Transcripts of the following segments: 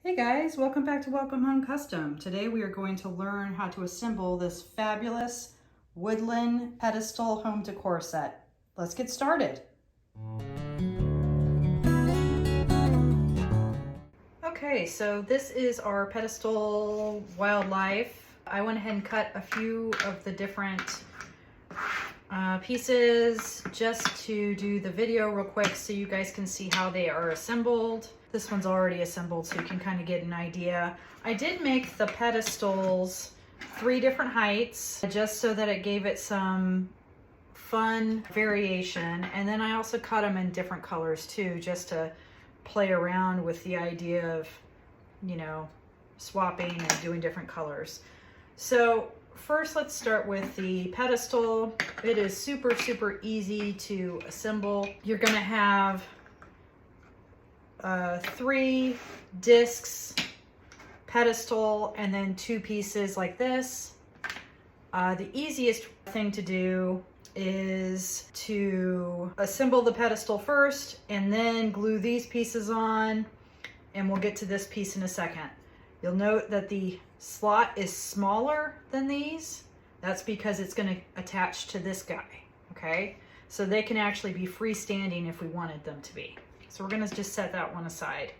Hey guys, welcome back to Welcome Home Custom. Today we are going to learn how to assemble this fabulous woodland pedestal home decor set. Let's get started. Okay, so this is our pedestal wildlife. I went ahead and cut a few of the different pieces just to do the video real quick so you guys can see how they are assembled. This one's already assembled so you can kind of get an idea. I did make the pedestals 3 different heights just so that it gave it some fun variation, and then I also cut them in different colors too, just to play around with the idea of, you know, swapping and doing different colors. So first, let's start with the pedestal. It is super easy to assemble. You're gonna have 3 discs, pedestal, and then 2 pieces like this. The easiest thing to do is to assemble the pedestal first and then glue these pieces on, and we'll get to this piece in a second. You'll note that the slot is smaller than these. That's because it's going to attach to this guy, okay? So they can actually be freestanding if we wanted them to be. So we're going to just set that one aside.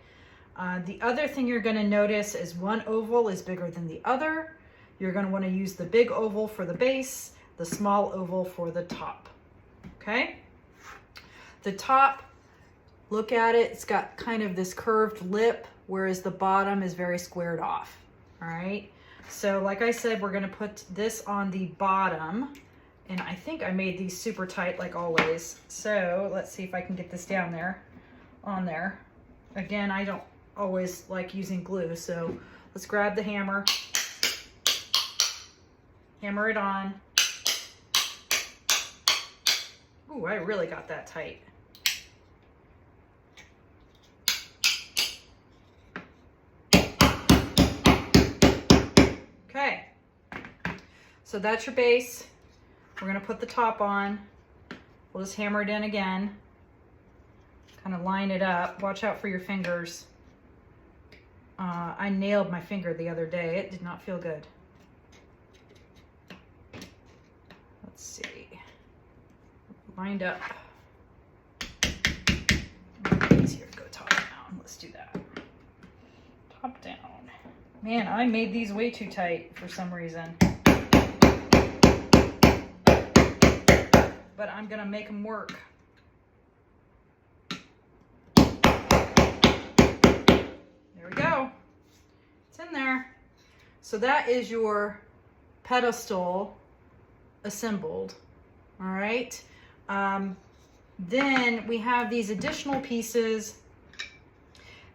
The other thing you're going to notice is one oval is bigger than the other. You're going to want to use the big oval for the base, the small oval for the top, okay? The top, look at it, it's got kind of this curved lip, whereas the bottom is very squared off, all right? So like I said, we're gonna put this on the bottom, and I think I made these super tight like always. So let's see if I can get this down there, on there. Again, I don't always like using glue, so let's grab the hammer, hammer it on. Ooh, I really got that tight. Okay, so that's your base. We're gonna put the top on. We'll just hammer it in again. Kind of line it up. Watch out for your fingers. I nailed my finger the other day. It did not feel good. Let's see. Lined up. Easier to go top down. Let's do that. Top down. Man, I made these way too tight for some reason. But I'm gonna make them work. There we go. It's in there. So that is your pedestal assembled. All right. Then we have these additional pieces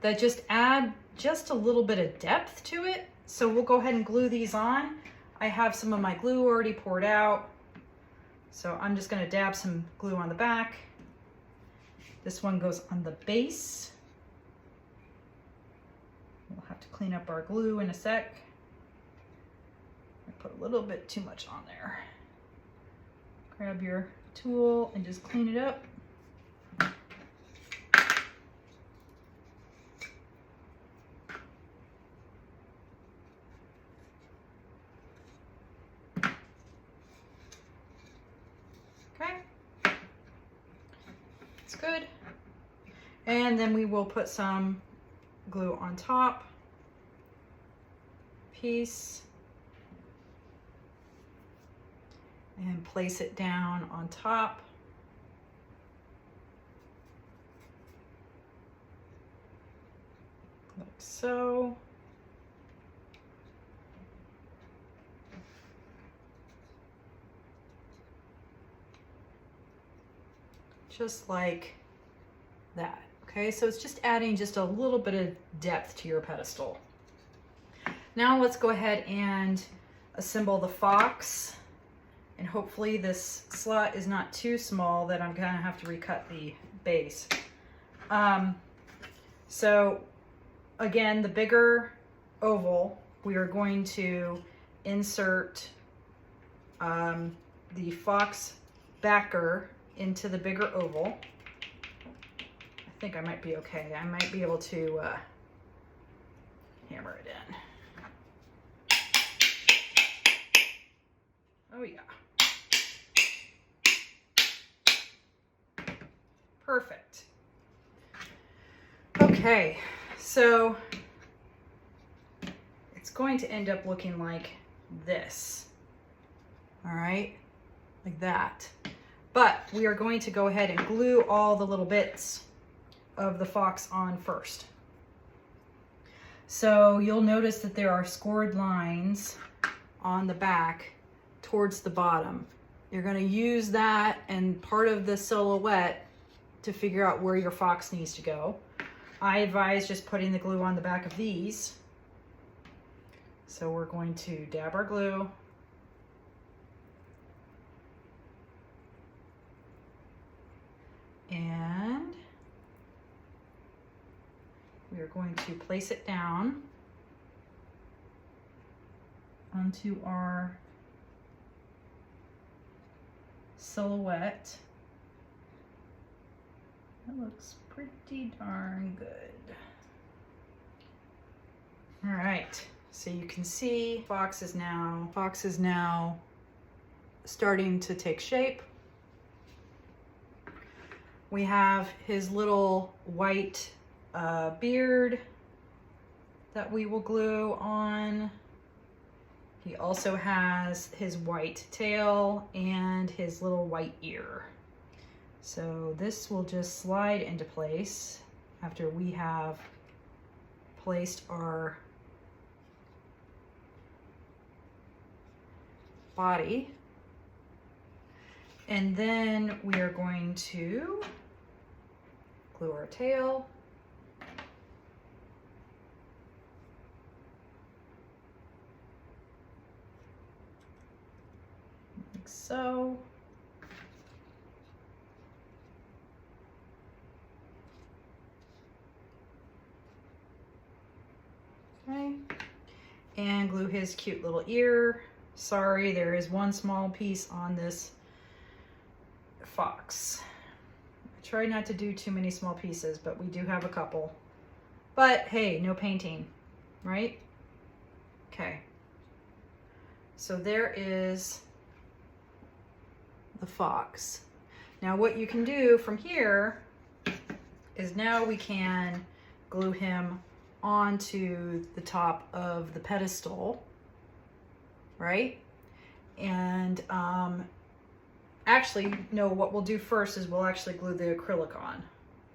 that just add just a little bit of depth to it. So we'll go ahead and glue these on. I have some of my glue already poured out. So I'm just gonna dab some glue on the back. This one goes on the base. We'll have to clean up our glue in a sec. I put a little bit too much on there. Grab your tool and just clean it up. Okay, it's good. And then we will put some glue on top. Piece. And place it down on top. Like so. Just like that. Okay, so it's just adding just a little bit of depth to your pedestal. Now let's go ahead and assemble the fox. And hopefully this slot is not too small that I'm gonna have to recut the base. So again, the bigger oval, we are going to insert the fox backer into the bigger oval. I think I might be okay. I might be able to hammer it in. Oh yeah. Perfect. Okay, so it's going to end up looking like this. All right, like that. But we are going to go ahead and glue all the little bits of the fox on first. So you'll notice that there are scored lines on the back towards the bottom. You're going to use that and part of the silhouette to figure out where your fox needs to go. I advise just putting the glue on the back of these. So we're going to dab our glue. And we are going to place it down onto our silhouette. That looks pretty darn good. All right, so you can see fox is now starting to take shape. We have his little white beard that we will glue on. He also has his white tail and his little white ear. So this will just slide into place after we have placed our body. And then we are going to glue our tail. Like so. Okay. And glue his cute little ear. Sorry, there is one small piece on this fox. I try not to do too many small pieces, but we do have a couple. But hey, no painting, right? Okay. So there is the fox. Now what you can do from here is now we can glue him onto the top of the pedestal, right? And actually, no, what we'll do first is we'll actually glue the acrylic on.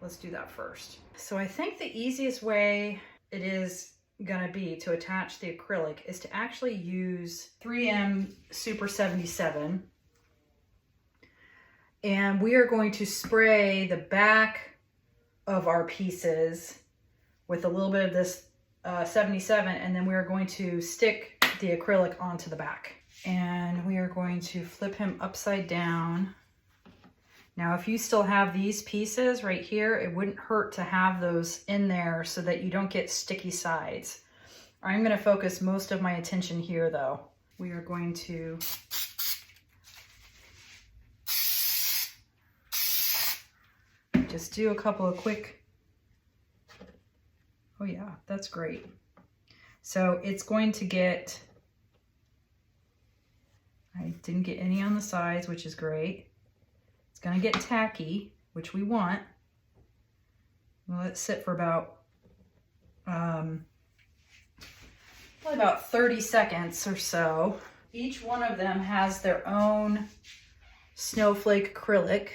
Let's do that first. So I think the easiest way it is gonna be to attach the acrylic is to actually use 3M Super 77. And we are going to spray the back of our pieces with a little bit of this 77, and then we are going to stick the acrylic onto the back. And we are going to flip him upside down. Now, if you still have these pieces right here, it wouldn't hurt to have those in there so that you don't get sticky sides. I'm going to focus most of my attention here though. We are going to just do a couple of quick, oh yeah, that's great. So it's going to get, I didn't get any on the sides, which is great. It's gonna get tacky, which we want. We'll let it sit for about, probably about 30 seconds or so. Each one of them has their own snowflake acrylic.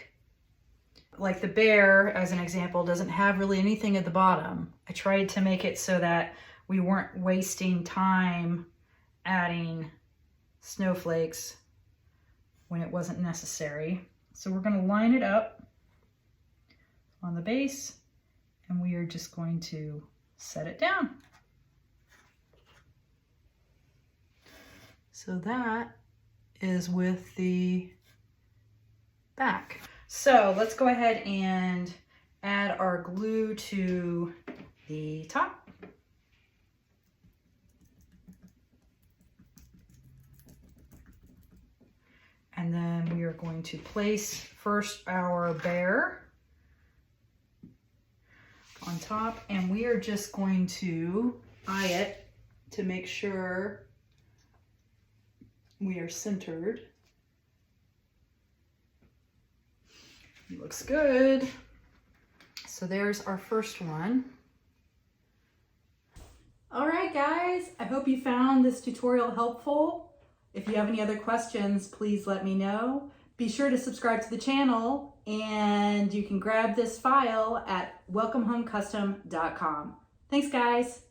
Like the bear, as an example, doesn't have really anything at the bottom. I tried to make it so that we weren't wasting time adding snowflakes when it wasn't necessary. So we're going to line it up on the base, and we are just going to set it down. So that is with the back. So let's go ahead and add our glue to the top. And then we are going to place first our bear on top, and we are just going to eye it to make sure we are centered. Looks good. So there's our first one. All right, guys, I hope you found this tutorial helpful. If you have any other questions, please let me know. Be sure to subscribe to the channel, and you can grab this file at welcomehomecustom.com. Thanks, guys.